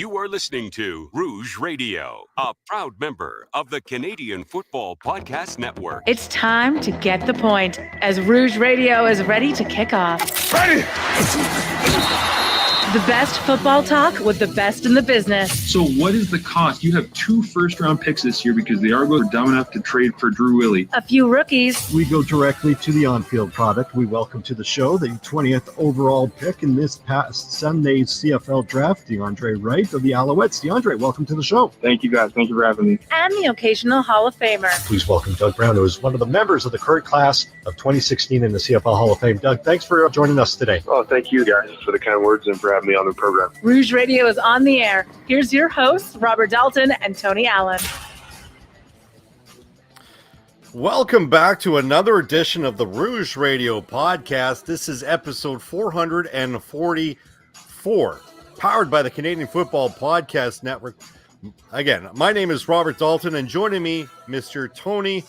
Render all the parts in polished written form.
You are listening to Rouge Radio, a proud member of the Canadian Football Podcast Network. It's time to get the point as Rouge Radio is ready to kick off. Ready! The best football talk with the best in the business. So what is the cost? You have 2 first-round picks this year because the Argos are dumb enough to trade for Drew Willie. A few rookies. We go directly to the on-field product. We welcome to the show the 20th overall pick in this past Sunday's CFL draft, DeAndre Wright of the Alouettes. DeAndre, welcome to the show. Thank you, guys. Thank you for having me. And the occasional Hall of Famer. Please welcome Doug Brown, who is one of the members of the current class of 2016 in the CFL Hall of Fame. Doug, thanks for joining us today. Oh, thank you, guys, for the kind words and for having me on the program. Rouge Radio is on the air. Here's your hosts, Robert Dalton and Tony Allen. Welcome back to another edition of the Rouge Radio podcast. This is episode 444, powered by the Canadian Football Podcast Network. Again, my name is Robert Dalton, and joining me, Mr. Tony,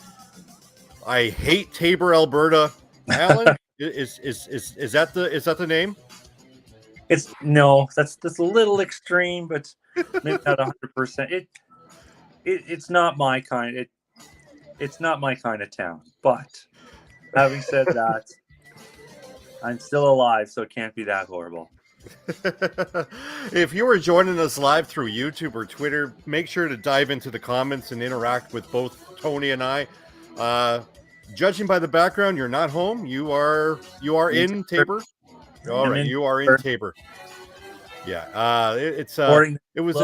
I hate Tabor, Alberta. Allen, is that the name? That's a little extreme, but maybe not 100%. It's not my kind. It's not my kind of town. But having said that, I'm still alive, so it can't be that horrible. If you are joining us live through YouTube or Twitter, make sure to dive into the comments and interact with both Tony and I. Judging by the background, you're not home. You are in Tabor. All right, you are in Tabor. Yeah, it was.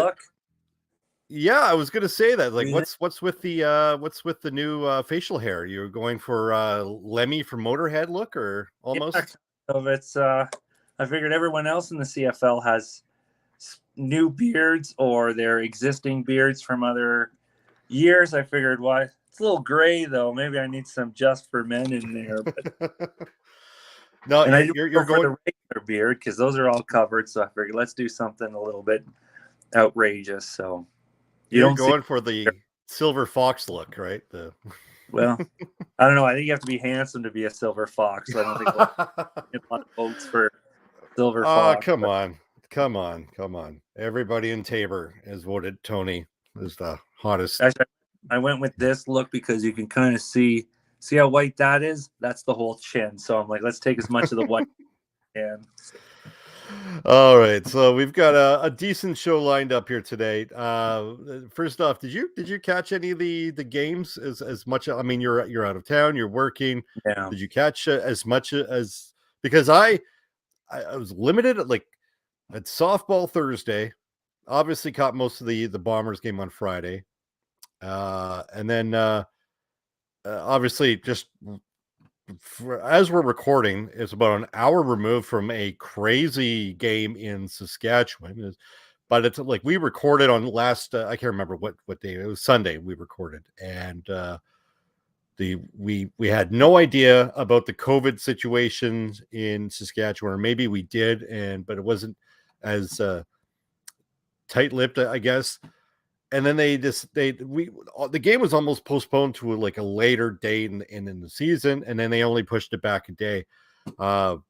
Yeah, I was gonna say that. Like, what's with the new facial hair? You're going for Lemmy from Motorhead look, or almost? Yeah, so it's. I figured everyone else in the CFL has new beards or their existing beards from other years. I figured, why it's a little gray though. Maybe I need some just for men in there. But... No, and you're going going for the regular beard because those are all covered. So I figured let's do something a little bit outrageous. So you're going for the silver fox look, right? Well, I don't know. I think you have to be handsome to be a silver fox. So I don't think we'll get a lot of votes for silver fox. Come on. Everybody in Tabor has voted Tony as the hottest. Actually, I went with this look because you can kind of see how white that is? That's the whole chin. So I'm like, let's take as much of the white as we can. All right. So we've got a decent show lined up here today. First off, did you catch any of the games as much? I mean, you're out of town, you're working. Yeah. Did you catch as much as, because I was limited at softball Thursday, obviously caught most of the Bombers game on Friday. And then, obviously, just as we're recording, it's about an hour removed from a crazy game in Saskatchewan. But it's like we recorded on last, I can't remember what day, it was Sunday we recorded. And we had no idea about the COVID situation in Saskatchewan, or maybe we did, but it wasn't as tight-lipped, I guess. And then the game was almost postponed to a later date in the season, and then they only pushed it back a day. But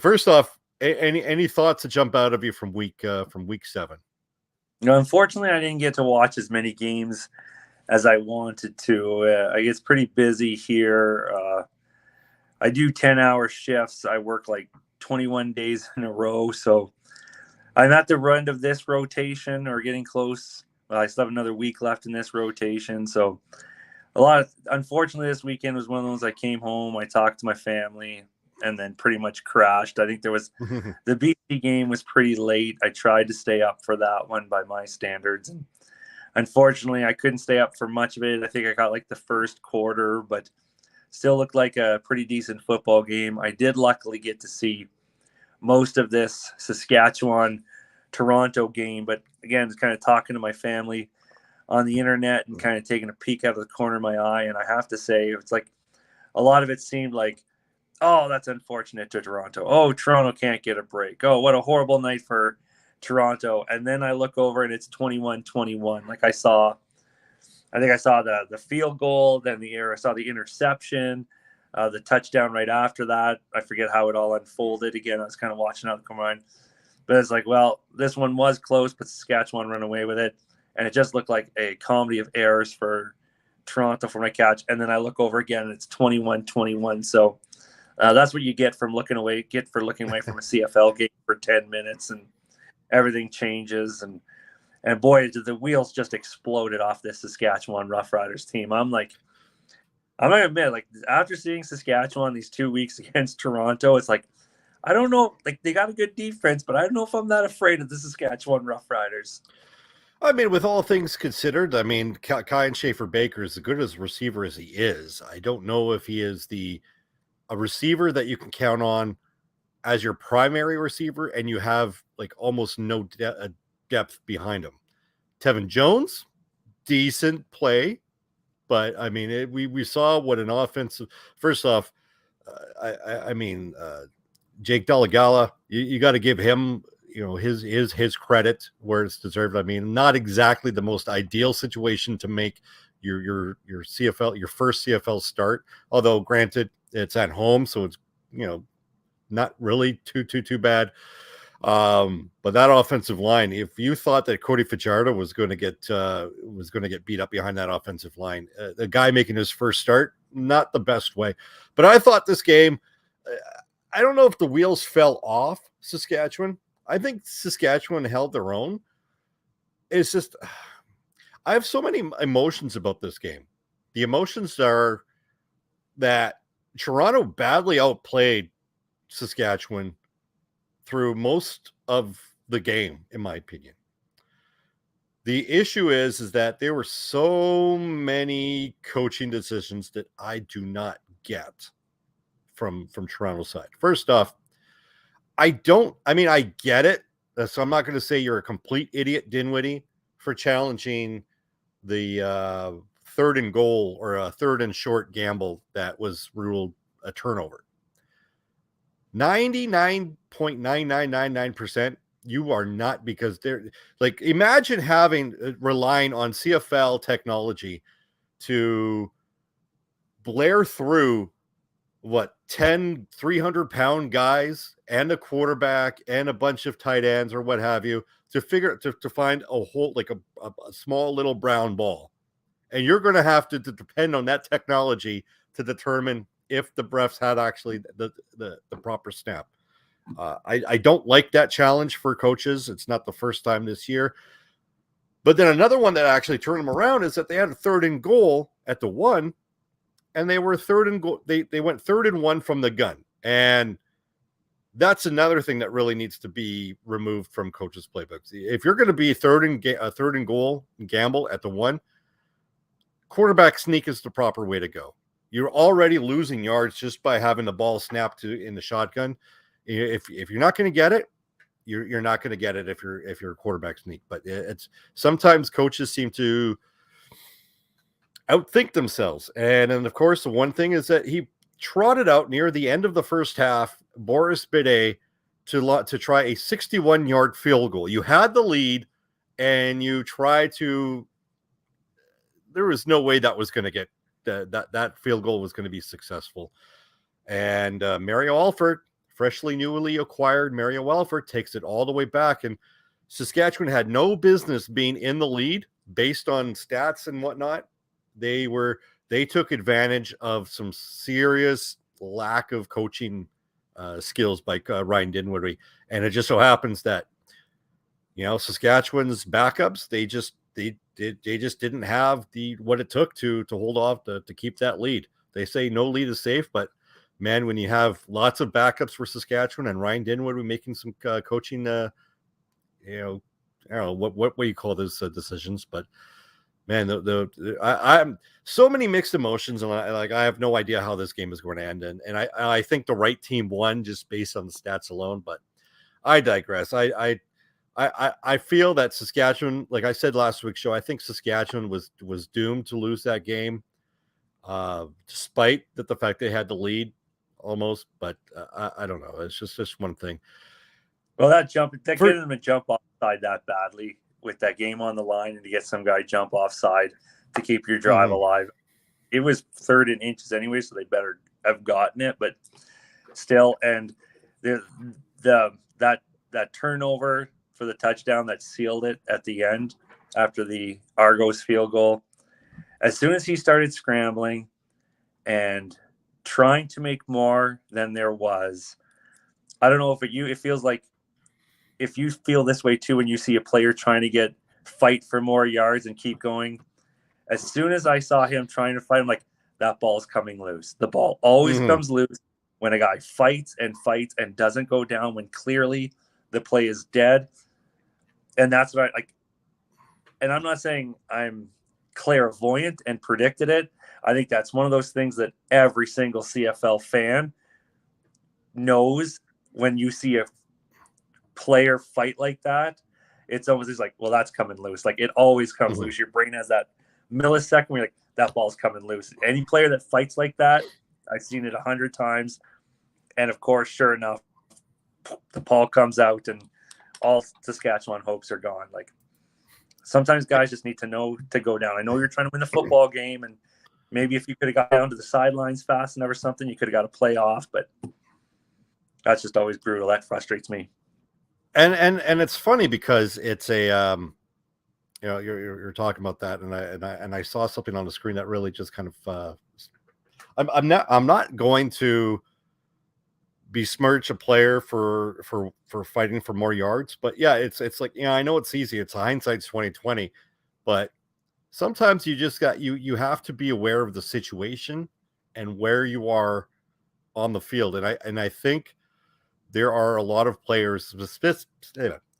first off, any thoughts that jump out of you from week 7? Unfortunately, I didn't get to watch as many games as I wanted to. I get pretty busy here. I do 10-hour shifts. I work 21 days in a row, so I'm at the end of this rotation or getting close. I still have another week left in this rotation. So unfortunately, this weekend was one of those I came home, I talked to my family, and then pretty much crashed. I think there was the BC game was pretty late. I tried to stay up for that one by my standards. And unfortunately, I couldn't stay up for much of it. I think I got the first quarter, but still looked like a pretty decent football game. I did luckily get to see most of this Saskatchewan-Toronto game, but again, just kind of talking to my family on the internet and kind of taking a peek out of the corner of my eye. And I have to say, it's a lot of it seemed like, oh, that's unfortunate to Toronto. Oh, Toronto can't get a break. Oh, what a horrible night for Toronto. And then I look over and it's 21-21. I think I saw the field goal, then I saw the interception, the touchdown right after that. I forget how it all unfolded. Again, I was kind of watching out the corner. But it's like, well, this one was close, but Saskatchewan ran away with it. And it just looked like a comedy of errors for Toronto for my catch. And then I look over again, and it's 21-21. So that's what you get for looking away from a CFL game for 10 minutes, and everything changes. And boy, the wheels just exploded off this Saskatchewan Roughriders team. I'm not gonna admit, like, after seeing Saskatchewan these 2 weeks against Toronto, it's like, I don't know, like, they got a good defense, but I don't know if I'm that afraid of the Saskatchewan Roughriders. I mean, with all things considered, I mean, Kyan Schaefer-Baker is as good as a receiver as he is. I don't know if he is a receiver that you can count on as your primary receiver, and you have like almost no depth behind him. Tevin Jones, decent play, but I mean, we saw what an offensive. First off, I mean, Jake Delagala, you got to give him, his credit where it's deserved. I mean, not exactly the most ideal situation to make your CFL, your first CFL start. Although granted, it's at home, so it's not really too bad. But that offensive line, if you thought that Cody Fajardo was going to get beat up behind that offensive line, the guy making his first start, not the best way. But I thought this game, I don't know if the wheels fell off Saskatchewan. I think Saskatchewan held their own. It's just, I have so many emotions about this game. The emotions are that Toronto badly outplayed Saskatchewan through most of the game, in my opinion. The issue is that there were so many coaching decisions that I do not get from Toronto's side. First off, I get it. So I'm not going to say you're a complete idiot, Dinwiddie, for challenging the third and goal or a third and short gamble that was ruled a turnover. 99.9999%, you are not, because they're like, imagine relying on CFL technology to blare through 10 300-pound guys and a quarterback and a bunch of tight ends or what have you to find a whole, like a small little brown ball. And you're going to have to depend on that technology to determine if the refs had actually the proper snap. I don't like that challenge for coaches. It's not the first time this year. But then another one that actually turned them around is that they had a third and goal at the 1, and they were third and goal. They went 3rd and 1 from the gun. And that's another thing that really needs to be removed from coaches' playbooks. If you're going to be third and goal and gamble at the 1, quarterback sneak is the proper way to go. You're already losing yards just by having the ball snapped in the shotgun. If you're not going to get it, you're not going to get it if you're a quarterback sneak. But it's sometimes coaches seem to outthink themselves. And of course, the one thing is that he trotted out near the end of the first half, Boris Bidet, to try a 61-yard field goal. You had the lead, and you tried to. There was no way that was going to get that field goal was going to be successful. And Mario Alford, newly acquired Mario Alford, takes it all the way back. And Saskatchewan had no business being in the lead based on stats and whatnot. They took advantage of some serious lack of coaching skills by Ryan Dinwiddie. And it just so happens that, Saskatchewan's backups, they just didn't have what it took to hold off to keep that lead. They say no lead is safe, but man, when you have lots of backups for Saskatchewan and Ryan Dinwiddie making some coaching, I don't know what you call those decisions, but man, I'm so many mixed emotions, and I have no idea how this game is going to end. And I think the right team won just based on the stats alone, but I digress. I feel that Saskatchewan, like I said last week's show, I think Saskatchewan was doomed to lose that game, despite the fact they had the lead almost. But I don't know. It's just one thing. Well, getting them to jump offside that badly with that game on the line, and to get some guy jump offside to keep your drive alive. It was 3rd and inches anyway, so they better have gotten it. But still, and that that turnover for the touchdown that sealed it at the end after the Argos field goal. As soon as he started scrambling and trying to make more than there was, I don't know if it feels like if you feel this way too when you see a player trying to fight for more yards and keep going. As soon as I saw him trying to fight, I'm like, that ball's coming loose. The ball always comes loose when a guy fights and doesn't go down when clearly the play is dead. And that's what I like. And I'm not saying I'm clairvoyant and predicted it. I think that's one of those things that every single CFL fan knows. When you see a player fight like that, it's always just like, well, that's coming loose. Like, it always comes loose. Your brain has that millisecond where you're like, that ball's coming loose. Any player that fights like that, I've seen it 100 times. And of course, sure enough, the ball comes out and all Saskatchewan hopes are gone. Like, sometimes guys just need to know to go down. I know you're trying to win the football game, and maybe if you could have got down to the sidelines fast enough or something, you could have got a play off, but that's just always brutal. That frustrates me. And it's funny because it's a you're talking about that, and I saw something on the screen that really just kind of I'm not going to besmirch a player for fighting for more yards, but yeah, it's like, I know it's easy, it's hindsight's 2020, but sometimes you just you have to be aware of the situation and where you are on the field, and I think there are a lot of players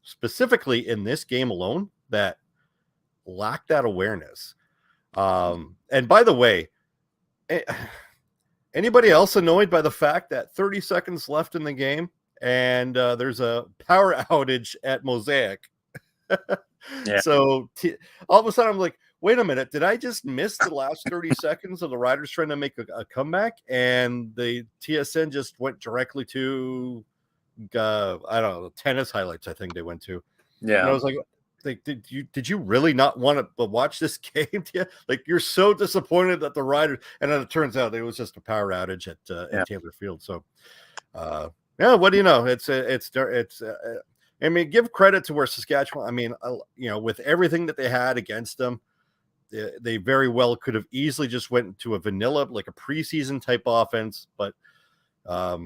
specifically in this game alone that lack that awareness. And by the way, anybody else annoyed by the fact that 30 seconds left in the game and there's a power outage at Mosaic? Yeah. So all of a sudden I'm like, wait a minute, did I just miss the last 30 seconds of the Riders trying to make a comeback? And the TSN just went directly to I don't know, tennis highlights, I think they went to. Yeah. And I was like, did you really not want to watch this game? Like, you're so disappointed that the Riders, and then it turns out it was just a power outage at Taylor Field. So what do you know? It's I mean, give credit to where Saskatchewan, I mean, with everything that they had against them, they very well could have easily just went to a vanilla, like a preseason type offense. But I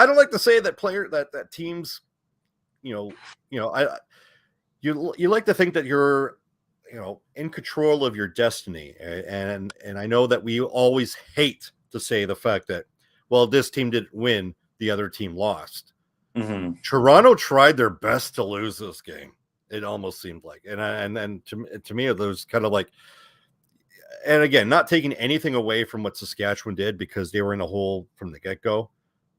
don't like to say that teams, you like to think that you're, in control of your destiny. And I know that we always hate to say the fact that, well, this team didn't win, the other team lost. Mm-hmm. Toronto tried their best to lose this game. It almost seemed like, and to me, it was kind of like, and again, not taking anything away from what Saskatchewan did because they were in a hole from the get-go,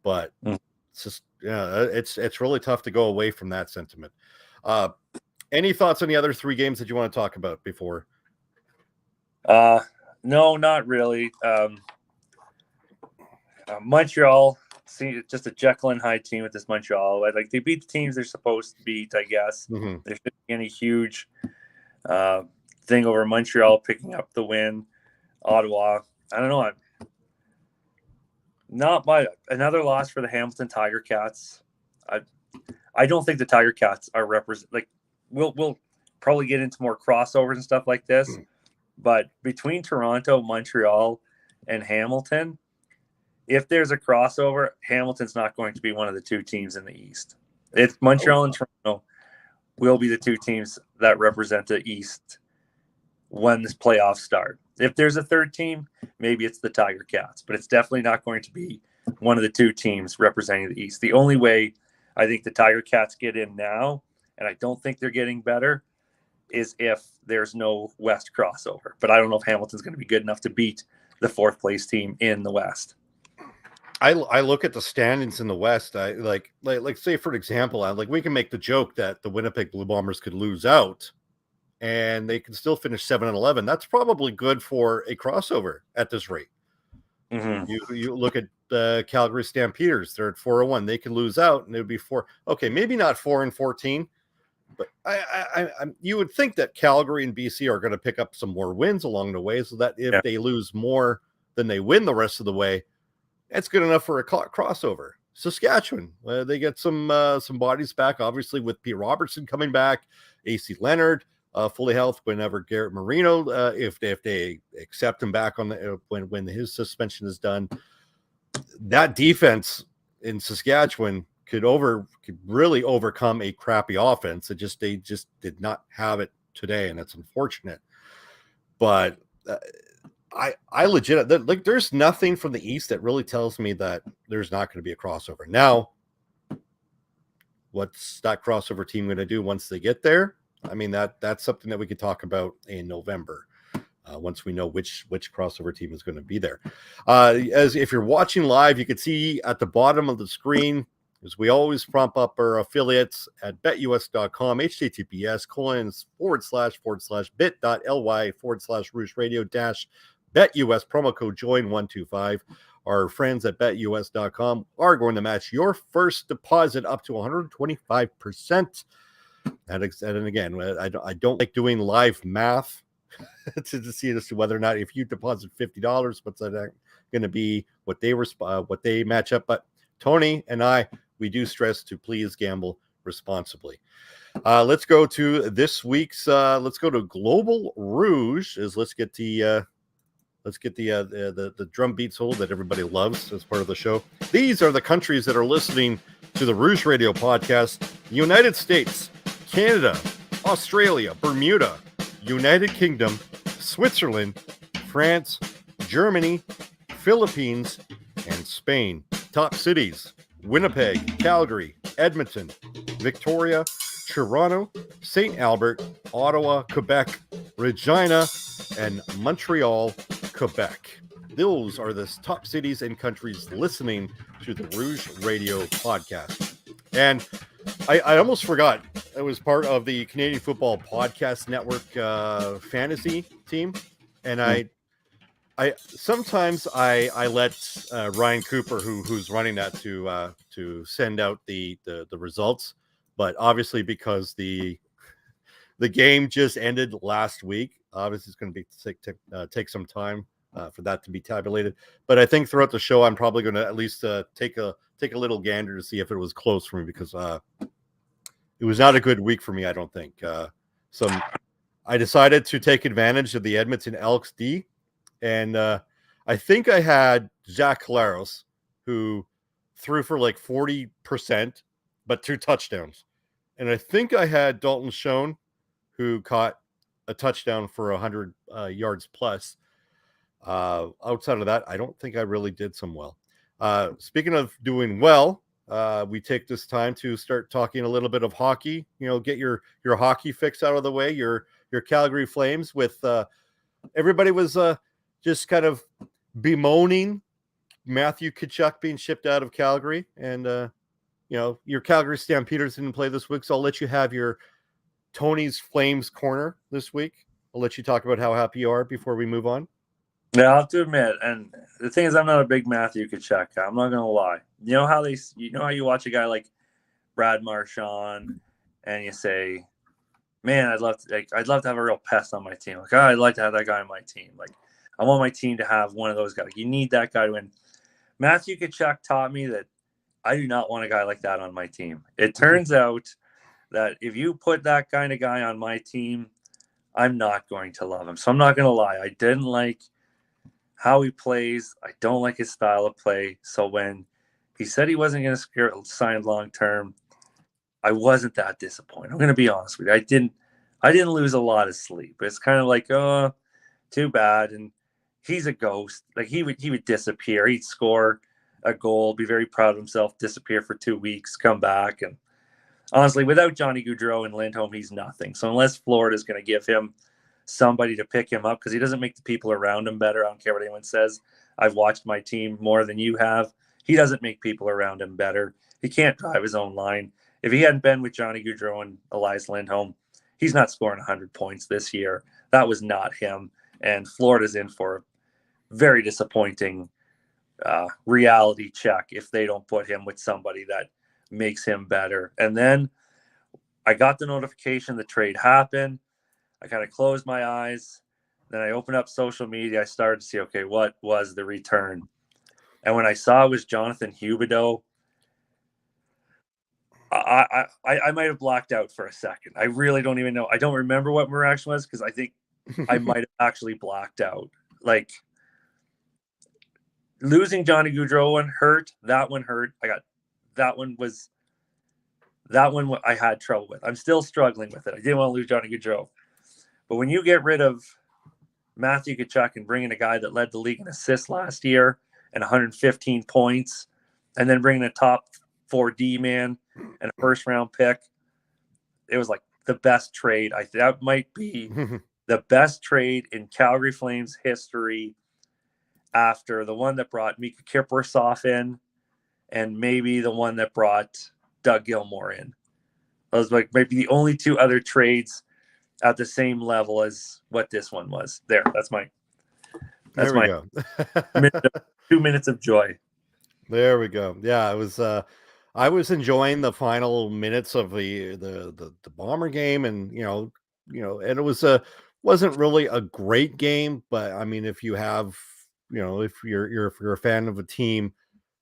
but it's just, it's really tough to go away from that sentiment. Any thoughts on the other three games that you want to talk about before? No, not really. Montreal, just a Jekyll and Hyde team with this Montreal. Like, they beat the teams they're supposed to beat, I guess. Mm-hmm. There shouldn't be any huge thing over Montreal picking up the win. Ottawa, I don't know. Not by another loss for the Hamilton Tiger Cats. I don't think the Tiger Cats are we'll probably get into more crossovers and stuff like this, but between Toronto, Montreal, and Hamilton, if there's a crossover, Hamilton's not going to be one of the two teams in the East. It's Montreal and Toronto will be the two teams that represent the East when this playoffs start. If there's a third team, maybe it's the Tiger Cats, but it's definitely not going to be one of the two teams representing the East. The only way I think the Tiger Cats get in now, and I don't think they're getting better, is if there's no West crossover. But I don't know if Hamilton's going to be good enough to beat the fourth place team in the West. I look at the standings in the West. I like say, for example, we can make the joke that the Winnipeg Blue Bombers could lose out and they can still finish 7-11. That's probably good for a crossover at this rate. Mm-hmm. You look at the Calgary Stampeders, they're at 4-1. They can lose out and it would be 4. Okay, maybe not 4-14, but I you would think that Calgary and BC are going to pick up some more wins along the way, so that if they lose more than they win the rest of the way, it's good enough for a crossover. Saskatchewan. They get some bodies back, obviously, with Pete Robertson coming back, AC Leonard fully healthy whenever Garrett Marino, if they accept him back on the when his suspension is done. That defense in Saskatchewan could really overcome a crappy offense. They just did not have it today, and it's unfortunate. But I legit like there's nothing from the East that really tells me that there's not going to be a crossover. Now, what's that crossover team going to do once they get there? I mean, that's something that we could talk about in November. Once we know which crossover team is going to be there. As if you're watching live, you can see at the bottom of the screen, as we always prompt up our affiliates at betus.com, https://bit.ly/Rouge Radio -BetUS, promo code JOIN125. Our friends at betus.com are going to match your first deposit up to 125%. And again, I don't like doing live math to see as to whether or not if you deposit $50, what's that going to be, what they match up. But Tony and I, we do stress to please gamble responsibly. Let's go to this week's. Let's go to Global Rouge. Let's get the drum beat solo that everybody loves as part of the show. These are the countries that are listening to the Rouge Radio podcast: the United States, Canada, Australia, Bermuda, United Kingdom, Switzerland, France, Germany, Philippines, and Spain. Top cities: Winnipeg, Calgary, Edmonton, Victoria, Toronto, St. Albert, Ottawa, Quebec, Regina, and Montreal, Quebec. Those are the top cities and countries listening to the Rouge Radio podcast. And I almost forgot, it was part of the Canadian Football Podcast Network fantasy team. And I sometimes I let Ryan Cooper, who's running that, to send out the results. But obviously, because the game just ended last week, obviously it's going to take some time for that to be tabulated. But I think throughout the show, I'm probably going to at least take a little gander to see if it was close for me, because it was not a good week for me, I don't think. I decided to take advantage of the Edmonton Elks D, and I think I had Zach Claros, who threw for like 40%, but 2 touchdowns. And I think I had Dalton Schoen, who caught a touchdown for 100 yards plus. Outside of that, I don't think I really did some well. Speaking of doing well, we take this time to start talking a little bit of hockey. Get your hockey fix out of the way. Your Calgary Flames, with everybody was just kind of bemoaning Matthew Tkachuk being shipped out of Calgary, and your Calgary Stampeders didn't play this week, so I'll let you have your Tony's Flames corner this week. I'll let you talk about how happy you are before we move on. Yeah, I'll have to admit, and the thing is, I'm not a big Matthew Tkachuk guy. I'm not gonna lie. You know how you watch a guy like Brad Marchand, and you say, "Man, I'd love to have a real pest on my team. Like, I'd like to have that guy on my team. Like, I want my team to have one of those guys. You need that guy to win." Matthew Tkachuk taught me that I do not want a guy like that on my team. It turns out that if you put that kind of guy on my team, I'm not going to love him. So I'm not going to lie. I didn't like how he plays. I don't like his style of play. So when he said he wasn't going to sign long-term, I wasn't that disappointed. I'm going to be honest with you. I didn't lose a lot of sleep. It's kind of like, oh, too bad. And he's a ghost. Like, he would disappear. He'd score a goal, be very proud of himself, disappear for 2 weeks, come back. And honestly, without Johnny Gaudreau and Lindholm, he's nothing. So unless Florida's going to give him somebody to pick him up, because he doesn't make the people around him better. I don't care what anyone says. I've watched my team more than you have. He doesn't make people around him better. He can't drive his own line. If he hadn't been with Johnny Gaudreau and Elias Lindholm, he's not scoring 100 points this year. That was not him. And Florida's in for a very disappointing reality check if they don't put him with somebody that makes him better. And then I got the notification the trade happened. I kind of closed my eyes. Then I opened up social media. I started to see, okay, what was the return? And when I saw it was Jonathan Huberdeau, I might have blacked out for a second. I really don't even know. I don't remember what my reaction was because I think I might have actually blacked out. Like losing Johnny Gaudreau one hurt. That one hurt. That one I had trouble with. I'm still struggling with it. I didn't want to lose Johnny Gaudreau. But when you get rid of Matthew Tkachuk and bring in a guy that led the league in assists last year and 115 points, and then bringing a top 4D man and a first round pick, it was like the best trade. That might be the best trade in Calgary Flames history after the one that brought Mika Kiprusoff in and maybe the one that brought Doug Gilmour in. Those like maybe the only two other trades at the same level as what this one was. That's my Go. 2 minutes of joy. There we go. Yeah, I was enjoying the final minutes of the Bomber game, and and it wasn't really a great game, but I mean, if you have, if you're a fan of a team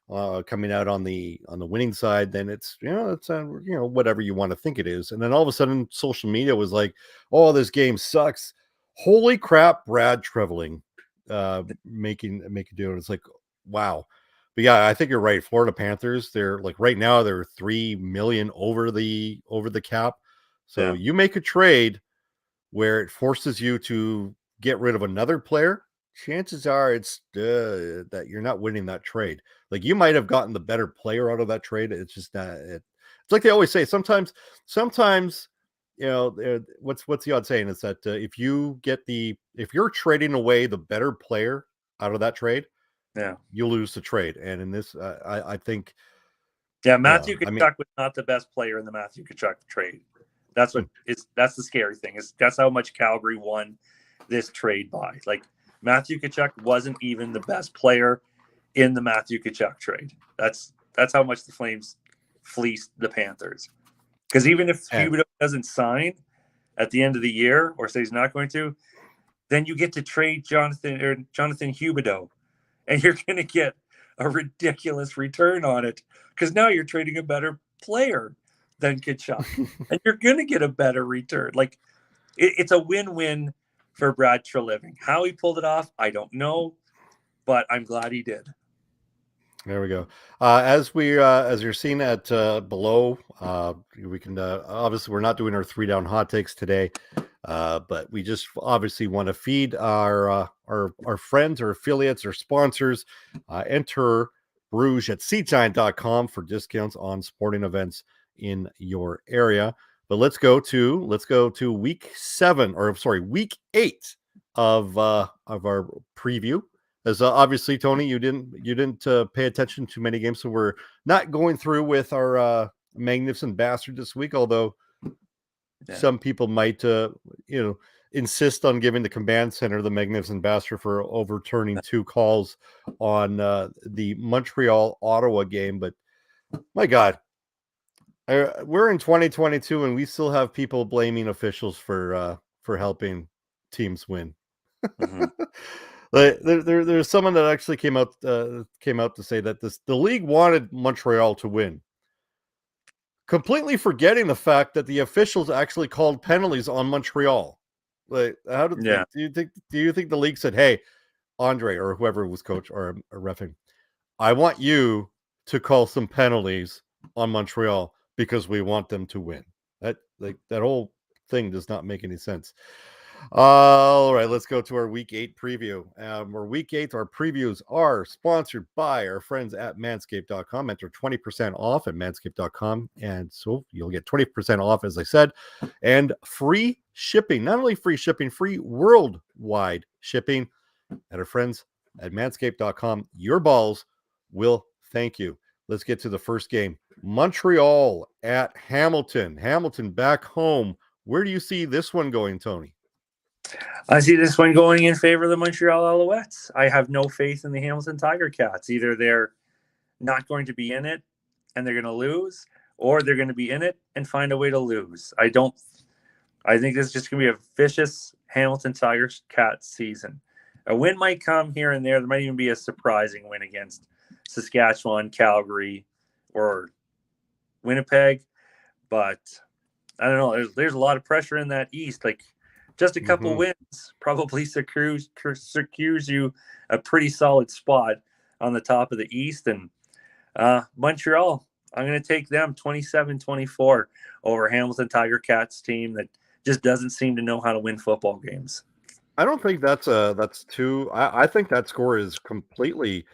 coming out on the winning side, then it's whatever you want to think it is. And then all of a sudden, social media was like, "Oh, this game sucks! Holy crap!" Brad Treveling making do it. It's like, wow. But yeah, I think you're right. Florida Panthers, they're like right now they're 3 million over the cap. So you make a trade where it forces you to get rid of another player. Chances are it's that you're not winning that trade. Like you might have gotten the better player out of that trade. It's just not. It's like they always say. Sometimes, what's the odd saying is that if you're trading away the better player out of that trade, you lose the trade. And in this, I think, Matthew Tkachuk was not the best player in the Matthew Tkachuk trade. That's the scary thing. That's how much Calgary won this trade by. Like Matthew Tkachuk wasn't even the best player in the Matthew Tkachuk trade. That's how much the Flames fleeced the Panthers. Because even if Huberdeau doesn't sign at the end of the year or say he's not going to, then you get to trade Jonathan Huberdeau, and you're going to get a ridiculous return on it because now you're trading a better player than Tkachuk, and you're going to get a better return. Like it's a win-win for Brad Treliving. How he pulled it off, I don't know, but I'm glad he did. There we go. As you're seeing at below, we can obviously we're not doing our 3 down hot takes today, but we just obviously want to feed our friends, our affiliates, our sponsors. Enter Rouge at SeatGiant.com for discounts on sporting events in your area. But let's go to week 8 of our preview. As obviously, Tony, you didn't pay attention to many games, so we're not going through with our Magnificent Bastard this week. Although some people might, insist on giving the command center the Magnificent Bastard for overturning 2 calls on the Montreal-Ottawa game. But my God, we're in 2022 and we still have people blaming officials for helping teams win. Mm-hmm. There's someone that actually came out to say that the league wanted Montreal to win, completely forgetting the fact that the officials actually called penalties on Montreal. Like, do you think the league said, "Hey, Andre," or whoever was coach or reffing, "I want you to call some penalties on Montreal because we want them to win"? That whole thing does not make any sense. All right, let's go to our week 8 preview. Our week 8, our previews are sponsored by our friends at manscaped.com. Enter 20% off at manscaped.com. And so you'll get 20% off, as I said, and free shipping. Not only free shipping, free worldwide shipping at our friends at manscaped.com. Your balls will thank you. Let's get to the first game. Montreal at Hamilton. Hamilton back home. Where do you see this one going, Tony? I see this one going in favor of the Montreal Alouettes. I have no faith in the Hamilton Tiger Cats. Either they're not going to be in it and they're going to lose, or they're going to be in it and find a way to lose. I think this is just going to be a vicious Hamilton Tiger Cats season. A win might come here and there. There might even be a surprising win against Saskatchewan, Calgary, or Winnipeg. but I don't know. There's a lot of pressure in that East. Like, just a couple wins probably secures you a pretty solid spot on the top of the East. And Montreal, I'm going to take them 27-24 over Hamilton Tiger Cats team that just doesn't seem to know how to win football games. I don't think that's too. I think that score is completely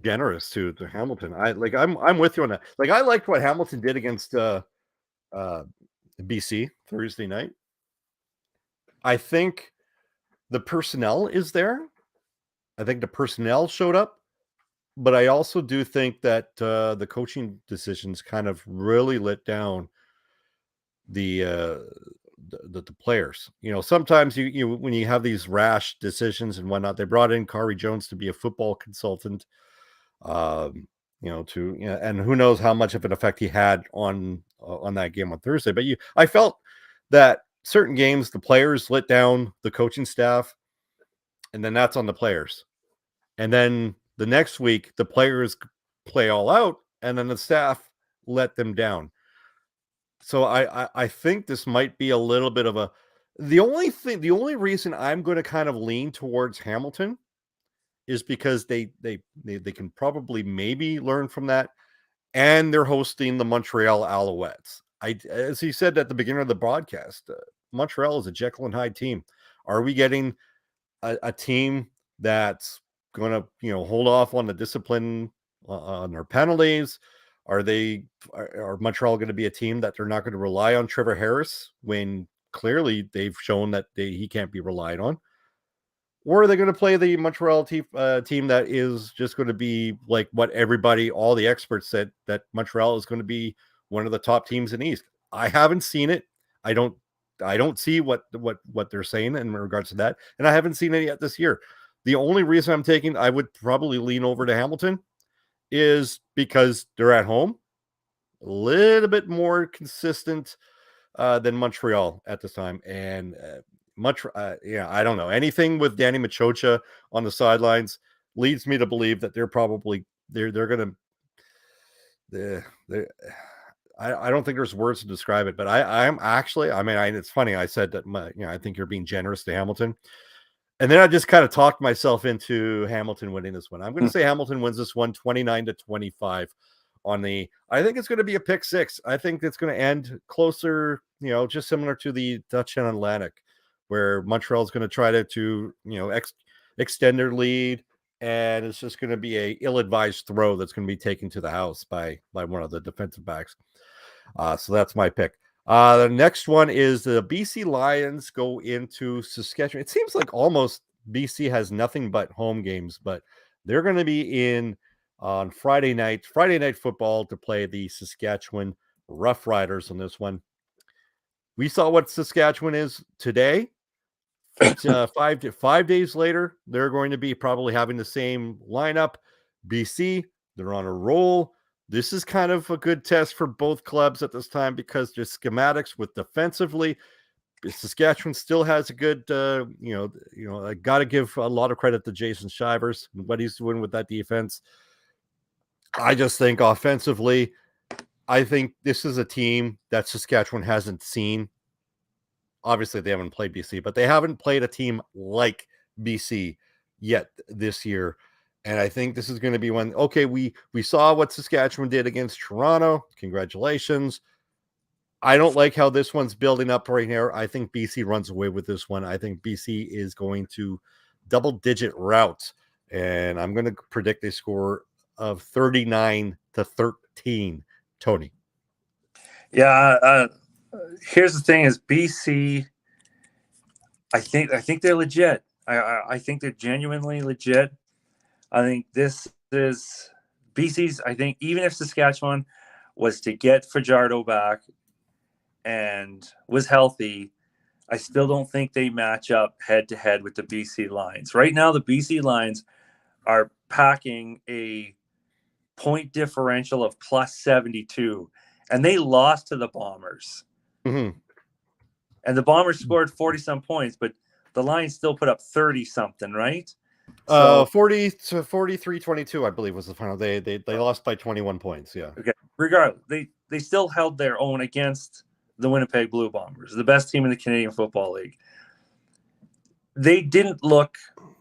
generous to Hamilton. I'm with you on that. Like, I liked what Hamilton did against BC Thursday night. I think the personnel is there. I think the personnel showed up, but I also do think that the coaching decisions kind of really let down the players. You know, sometimes you when you have these rash decisions and whatnot. They brought in Kari Jones to be a football consultant. And who knows how much of an effect he had on that game on Thursday. But I felt that certain games the players let down the coaching staff, and then that's on the players. And then the next week the players play all out, and then the staff let them down. So I think this might be a little bit of the only reason I'm going to kind of lean towards Hamilton is because they can probably maybe learn from that, and they're hosting the Montreal Alouettes. As he said at the beginning of the broadcast, Montreal is a Jekyll and Hyde team. Are we getting a team that's going to hold off on the discipline on their penalties? Are Montreal going to be a team that they're not going to rely on Trevor Harris when clearly they've shown that he can't be relied on? Or are they going to play the Montreal team that is just going to be like what all the experts said, that Montreal is going to be one of the top teams in the East? I haven't seen it. I don't see what they're saying in regards to that, and I haven't seen it yet this year. The only reason I would probably lean over to Hamilton is because they're at home, a little bit more consistent than Montreal at this time, and I don't know. Anything with Danny Machocha on the sidelines leads me to believe that they're going to. I don't think there's words to describe it, but it's funny. I said that I think you're being generous to Hamilton, and then I just kind of talked myself into Hamilton winning this one. I'm going to say Hamilton wins this one 29-25 I think it's going to be a pick six. I think it's going to end closer, just similar to the Dutch and Atlantic, where Montreal is going to try to extend their lead, and it's just going to be a ill-advised throw that's going to be taken to the house by one of the defensive backs. So that's my pick. The next one is the BC Lions go into Saskatchewan. It seems like almost BC has nothing but home games, but they're going to be in on Friday night football to play the Saskatchewan Roughriders on this one. We saw what Saskatchewan is today. 5 days later, they're going to be probably having the same lineup. BC, they're on a roll. This is kind of a good test for both clubs at this time because their schematics with defensively. Saskatchewan still has a good, I got to give a lot of credit to Jason Shivers and what he's doing with that defense. I just think offensively, I think this is a team that Saskatchewan hasn't seen. Obviously, they haven't played BC, but they haven't played a team like BC yet this year. And I think this is going to be one. Okay, we saw what Saskatchewan did against Toronto. Congratulations. I don't like how this one's building up right here. I think BC runs away with this one. I think BC is going to double-digit route, and I'm going to predict a score of 39-13. Tony. Yeah. Here's the thing: is BC. I think they're legit. I think they're genuinely legit. I think this is BC's. I think even if Saskatchewan was to get Fajardo back and was healthy, I still don't think they match up head to head with the BC Lions. Right now, the BC Lions are packing a point differential of plus 72, and they lost to the Bombers. Mm-hmm. And the Bombers scored 40-some points, but the Lions still put up 30-something, right? So, 40 to 43-22, I believe was the final. They lost by 21 points. Yeah. Okay. regardless, they still held their own against the Winnipeg Blue Bombers, the best team in the Canadian Football League. They didn't look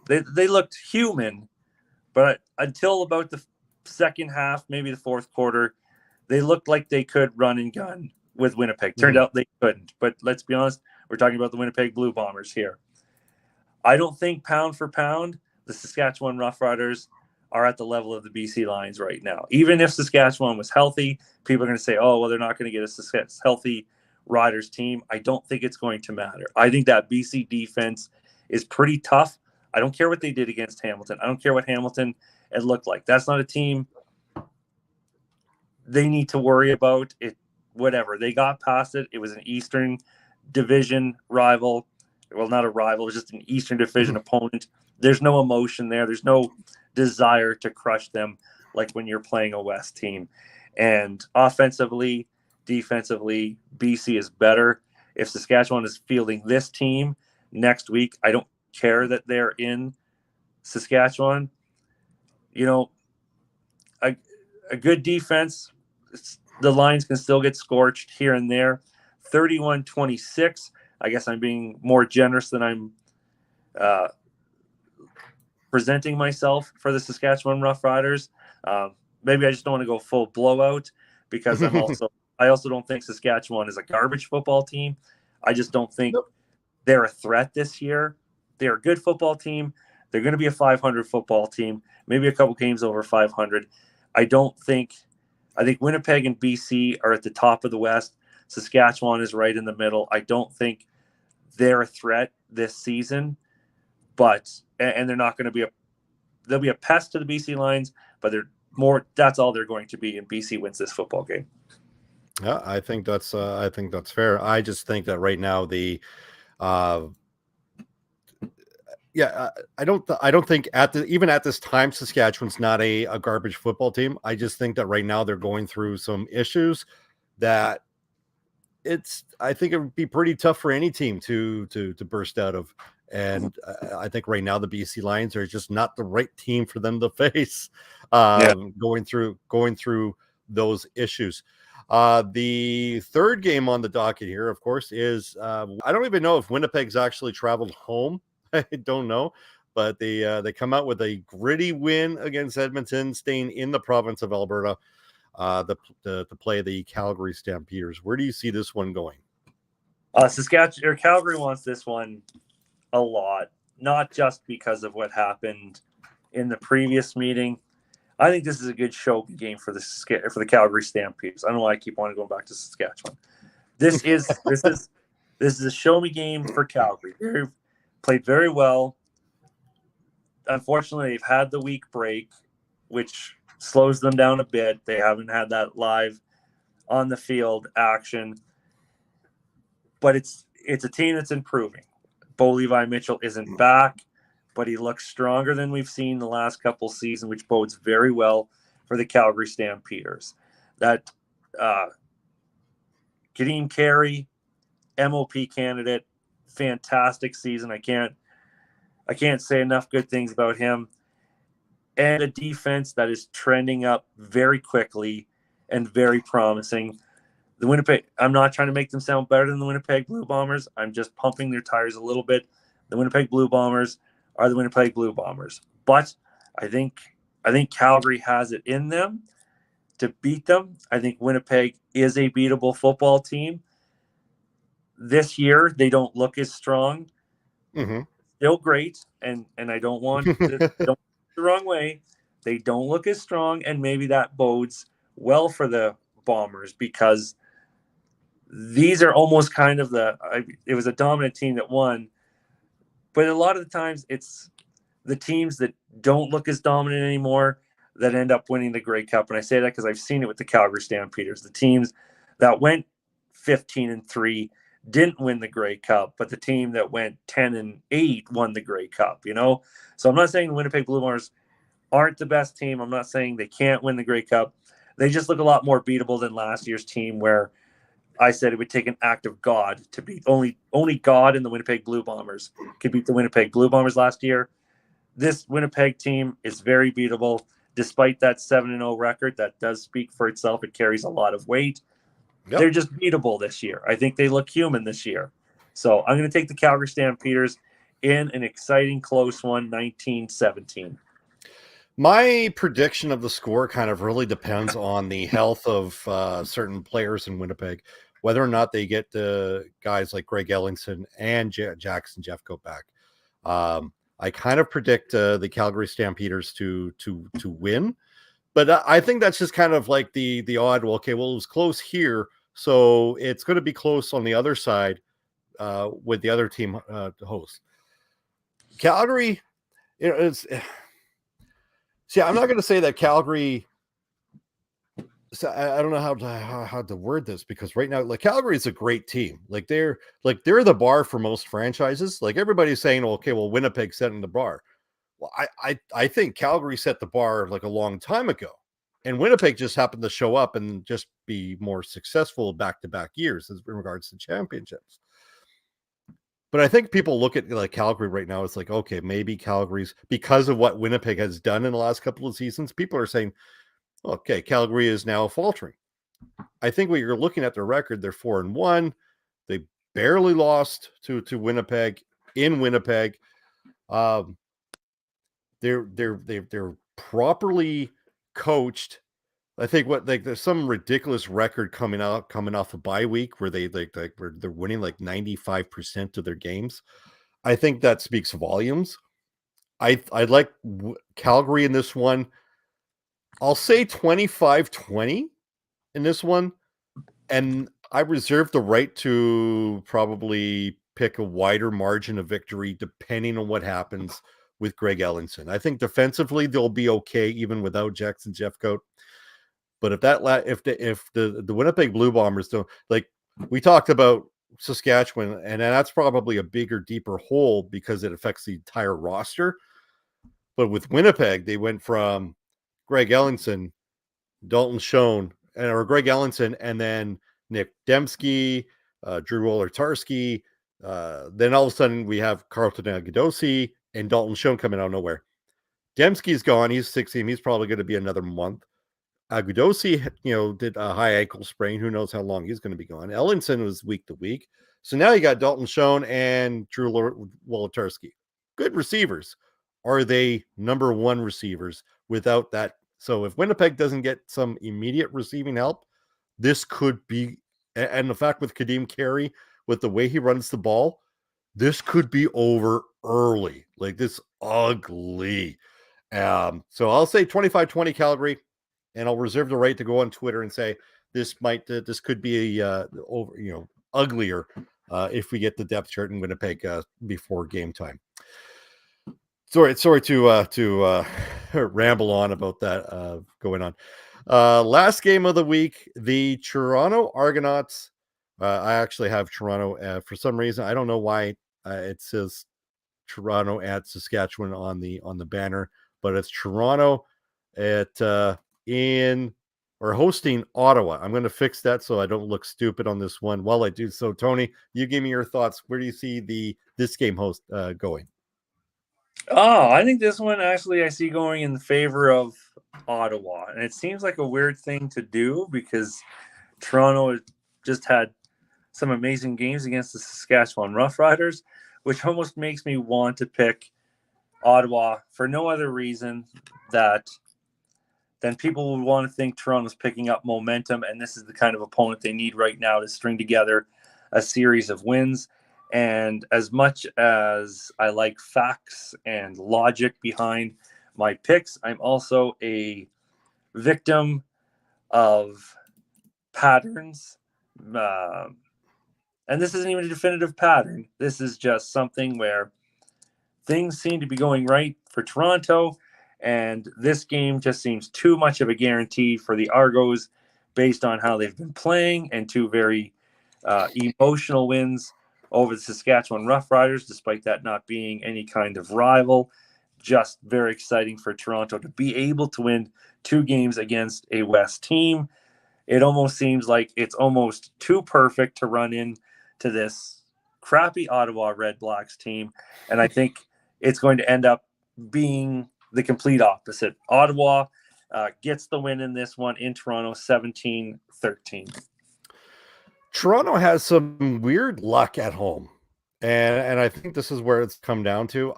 they looked human, but until about the second half, maybe the fourth quarter, they looked like they could run and gun with Winnipeg. Turned out they couldn't. But let's be honest, we're talking about the Winnipeg Blue Bombers here. I don't think pound for pound, the Saskatchewan Roughriders are at the level of the BC Lions right now. Even if Saskatchewan was healthy, people are going to say, oh, well, they're not going to get a healthy Riders team. I don't think it's going to matter. I think that BC defense is pretty tough. I don't care what they did against Hamilton. I don't care what Hamilton it looked like. That's not a team they need to worry about. It, whatever. They got past it. It was an Eastern Division rival. Well, not a rival. It was just an Eastern Division opponent. There's no emotion there. There's no desire to crush them like when you're playing a West team. And offensively, defensively, BC is better. If Saskatchewan is fielding this team next week, I don't care that they're in Saskatchewan. You know, a good defense, the Lions can still get scorched here and there. 31-26. I guess I'm being more generous than I'm presenting myself for the Saskatchewan Roughriders. Maybe I just don't want to go full blowout because I also don't think Saskatchewan is a garbage football team. I just don't think they're a threat this year. They're a good football team. They're going to be a 500 football team, maybe a couple games over 500. I think Winnipeg and BC are at the top of the West. Saskatchewan is right in the middle. I don't think they're a threat this season, and they're not going to be they'll be a pest to the BC Lions, but that's all they're going to be, and BC wins this football game. Yeah, I think that's fair. I just think that right now I don't think even at this time Saskatchewan's not a garbage football team. I just think that right now they're going through some issues that I think it would be pretty tough for any team to burst out of. And I think right now the BC Lions are just not the right team for them to face going through those issues. The third game on the docket here, of course, is I don't even know if Winnipeg's actually traveled home. I don't know, but they come out with a gritty win against Edmonton, staying in the province of Alberta to play the Calgary Stampeders. Where do you see this one going? Calgary wants this one a lot, not just because of what happened in the previous meeting. I think this is a good show game for the Calgary Stampeders. I don't know why I keep wanting to go back to Saskatchewan. This is a show me game for Calgary. They've played very well. Unfortunately, they've had the week break, which slows them down a bit. They haven't had that live on the field action. But it's a team that's improving. Bo Levi Mitchell isn't back, but he looks stronger than we've seen the last couple seasons, which bodes very well for the Calgary Stampeders. That Kadeem Carey, MOP candidate, fantastic season. I can't say enough good things about him. And a defense that is trending up very quickly and very promising. I'm not trying to make them sound better than the Winnipeg Blue Bombers. I'm just pumping their tires a little bit. The Winnipeg Blue Bombers are the Winnipeg Blue Bombers. But I think Calgary has it in them to beat them. I think Winnipeg is a beatable football team. This year, they don't look as strong. Mm-hmm. Still great, and I don't want to don't the wrong way. They don't look as strong, and maybe that bodes well for the Bombers because these are almost kind of it was a dominant team that won, but a lot of the times it's the teams that don't look as dominant anymore that end up winning the Grey Cup. And I say that because I've seen it with the Calgary Stampeders. The teams that went 15-3 didn't win the Grey Cup, but the team that went 10-8 won the Grey Cup, So I'm not saying the Winnipeg Blue Bombers aren't the best team. I'm not saying they can't win the Grey Cup. They just look a lot more beatable than last year's team where I said it would take an act of God to beat. Only God and the Winnipeg Blue Bombers could beat the Winnipeg Blue Bombers last year. This Winnipeg team is very beatable. despite that 7-0 record, that does speak for itself. It carries a lot of weight. Yep. They're just beatable this year. I think they look human this year. So I'm going to take the Calgary Stampeders in an exciting, close one, 19-17. My prediction of the score kind of really depends on the health of certain players in Winnipeg, whether or not they get the guys like Greg Ellingson and Jackson Jeffcoat back. I kind of predict the Calgary Stampeders to win, but I think that's just kind of like the odd. Well, okay, well, it was close here, so it's going to be close on the other side with the other team to host. Calgary, it's. See, I'm not going to say that Calgary. So I don't know how to word this, because right now, like, Calgary is a great team. Like they're the bar for most franchises. Like everybody's saying, well, okay, well, Winnipeg setting the bar. Well, I think Calgary set the bar like a long time ago, and Winnipeg just happened to show up and just be more successful back-to-back years in regards to championships. But I think people look at like Calgary right now. It's like, okay, maybe Calgary's, because of what Winnipeg has done in the last couple of seasons, people are saying, okay, Calgary is now faltering. I think when you're looking at their record, they're 4-1. They barely lost to Winnipeg in Winnipeg. They're properly coached. I think there's some ridiculous record coming off a bye week where they're winning like 95% of their games. I think that speaks volumes. I like Calgary in this one. I'll say 25-20 in this one, and I reserve the right to probably pick a wider margin of victory depending on what happens with Greg Ellingson. I think defensively they'll be okay even without Jackson Jeffcoat. But if the Winnipeg Blue Bombers don't, like we talked about Saskatchewan, and that's probably a bigger, deeper hole because it affects the entire roster. But with Winnipeg, they went from Greg Ellingson, Dalton Schoen, or Greg Ellingson, and then Nick Dembski, Drew Wolitarsky. Then all of a sudden we have Carlton Agudosi and Dalton Schoen coming out of nowhere. Dembski's gone. He's 16. He's probably going to be another month. Agudosi, did a high ankle sprain. Who knows how long he's going to be gone. Ellingson was week to week. So now you got Dalton Schoen and Drew Wolitarsky. Good receivers. Are they number one receivers without that? So if Winnipeg doesn't get some immediate receiving help, this could be, and the fact with Kadeem Carey, with the way he runs the ball, this could be over early. Like this ugly. So I'll say 25-20 Calgary, and I'll reserve the right to go on Twitter and say this could be uglier if we get the depth chart in Winnipeg before game time. Sorry to ramble on about that going on. Last game of the week, the Toronto Argonauts. I actually have Toronto for some reason. I don't know why it says Toronto at Saskatchewan on the banner, but it's Toronto hosting Ottawa. I'm going to fix that so I don't look stupid on this one. While I do so, Tony, you give me your thoughts. Where do you see this game going? Oh, I think this one actually I see going in favor of Ottawa. And it seems like a weird thing to do because Toronto just had some amazing games against the Saskatchewan Roughriders, which almost makes me want to pick Ottawa for no other reason than people would want to think Toronto's picking up momentum, and this is the kind of opponent they need right now to string together a series of wins. And as much as I like facts and logic behind my picks, I'm also a victim of patterns. And this isn't even a definitive pattern. This is just something where things seem to be going right for Toronto, and this game just seems too much of a guarantee for the Argos based on how they've been playing, and two very emotional wins over the Saskatchewan Roughriders, despite that not being any kind of rival. Just very exciting for Toronto to be able to win 2 games against a West team. It almost seems like it's almost too perfect to run into this crappy Ottawa Red Blacks team. And I think it's going to end up being the complete opposite. Ottawa gets the win in this one in Toronto, 17-13. Toronto has some weird luck at home, and I think this is where it's come down to.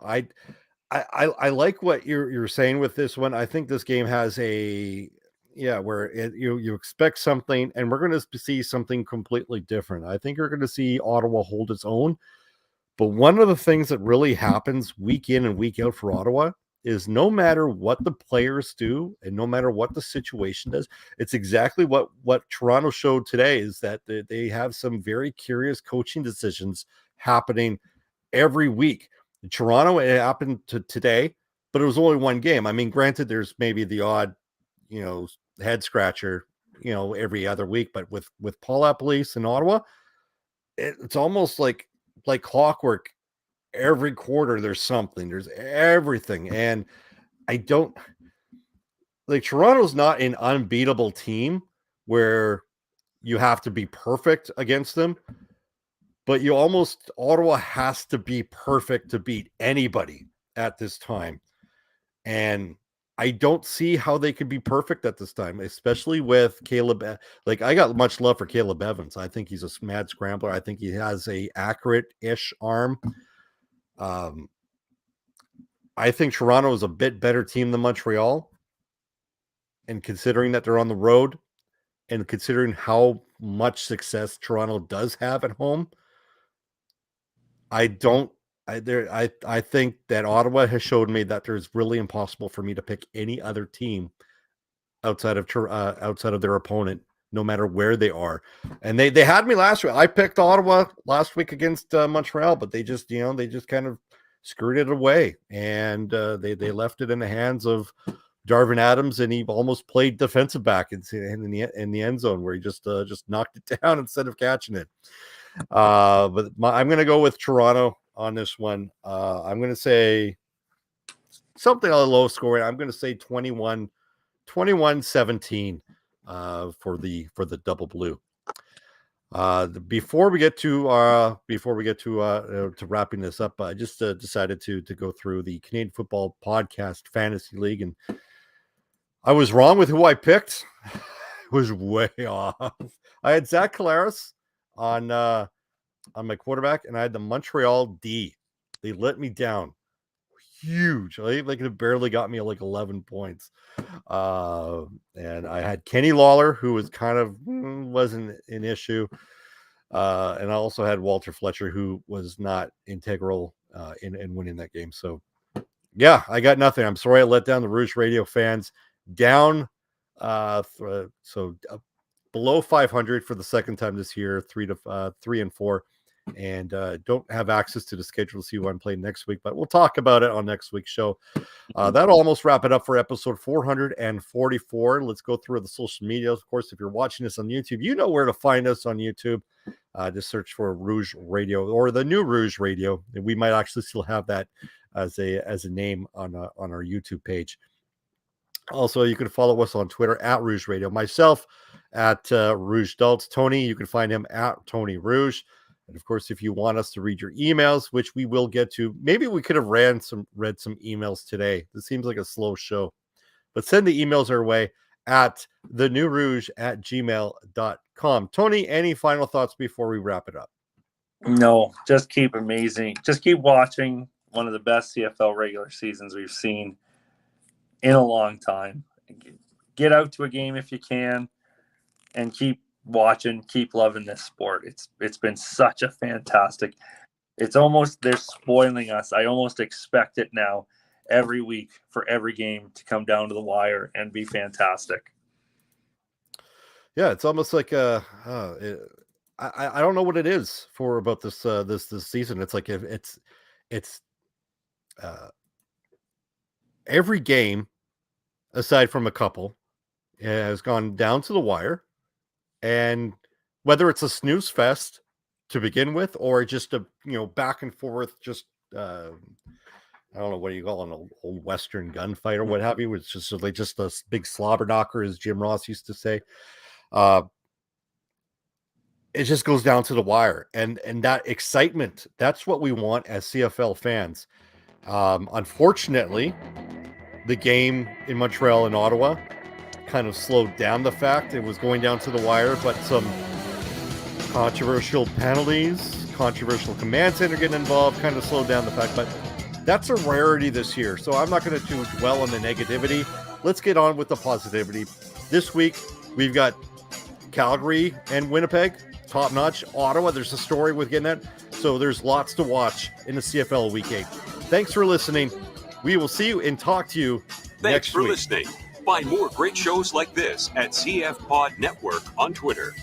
I like what you're saying with this one. I think this game has where you expect something, and we're going to see something completely different. I think you're going to see Ottawa hold its own, but one of the things that really happens week in and week out for Ottawa is no matter what the players do and no matter what the situation does, it's exactly what Toronto showed today, is that they have some very curious coaching decisions happening every week. Toronto, it happened today, but it was only one game. I mean, granted, there's maybe the odd, head scratcher, every other week, but with Paul Police in Ottawa, it's almost like clockwork. Every quarter there's something, there's everything. And I don't like, Toronto's not an unbeatable team where you have to be perfect against them, but Ottawa has to be perfect to beat anybody at this time. And I don't see how they could be perfect at this time, especially with Caleb. Like, I got much love for Caleb Evans. I think he's a mad scrambler. I think he has a accurate-ish arm. I think Toronto is a bit better team than Montreal. And considering that they're on the road and considering how much success Toronto does have at home, I think that Ottawa has showed me that there's really impossible for me to pick any other team outside of their opponent, no matter where they are. And they had me last week. I picked Ottawa last week against Montreal, but they just kind of screwed it away, and they left it in the hands of Darvin Adams, and he almost played defensive back in the end zone, where he just knocked it down instead of catching it. But I'm going to go with Toronto on this one. I'm going to say something on the low scoring. I'm going to say 21-17 for the double blue. Before we get to wrapping this up, I just decided to go through the Canadian Football Podcast Fantasy League, and I was wrong with who I picked. It was way off. I had Zach Collaros on my quarterback, and I had the Montreal D. They let me down huge. They could have barely got me like 11 points. And I had Kenny Lawler, who was wasn't an issue. And I also had Walter Fletcher, who was not integral in winning that game. So yeah, I got nothing. I'm sorry I let down the Rouge Radio fans. Down below 500 for the second time this year, 3-4, and don't have access to the schedule to see who I'm playing next week, but we'll talk about it on next week's show. That'll almost wrap it up for episode 444. Let's go through the social media. Of course, if you're watching this on YouTube, you know where to find us on YouTube. Just search for Rouge Radio or the new Rouge Radio. We might actually still have that as a name on our YouTube page. Also, you can follow us on Twitter at Rouge Radio. Myself at Rouge Daltz. Tony, you can find him at Tony Rouge. And of course, if you want us to read your emails, which we will get to, maybe we could have read some emails today. This seems like a slow show, but send the emails our way at thenewrouge@gmail.com. Tony, any final thoughts before we wrap it up? No, just keep amazing. Just keep watching one of the best CFL regular seasons we've seen in a long time. Get out to a game if you can, and keep watching, keep loving this sport. It's been such a fantastic. It's almost, they're spoiling us. I almost expect it now every week for every game to come down to the wire and be fantastic. Yeah, it's almost like I don't know what it is about this season. It's like it's every game, aside from a couple, has gone down to the wire. And whether it's a snooze fest to begin with, or just a back and forth, just I don't know what you call an old Western gunfight or what have you. It's just like just a big slobber knocker, as Jim Ross used to say. It just goes down to the wire, and that excitement, that's what we want as CFL fans. Unfortunately, the game in Montreal and Ottawa kind of slowed down the fact it was going down to the wire, but some controversial penalties, controversial command center getting involved kind of slowed down the fact, but that's a rarity this year. So I'm not going to dwell on the negativity. Let's get on with the positivity. This week, we've got Calgary and Winnipeg, top notch. Ottawa, there's a story with getting that. So there's lots to watch in the CFL Week 8. Thanks for listening. We will see you and talk to you Thanks next for week. listening. Find more great shows like this at CF Pod Network on Twitter.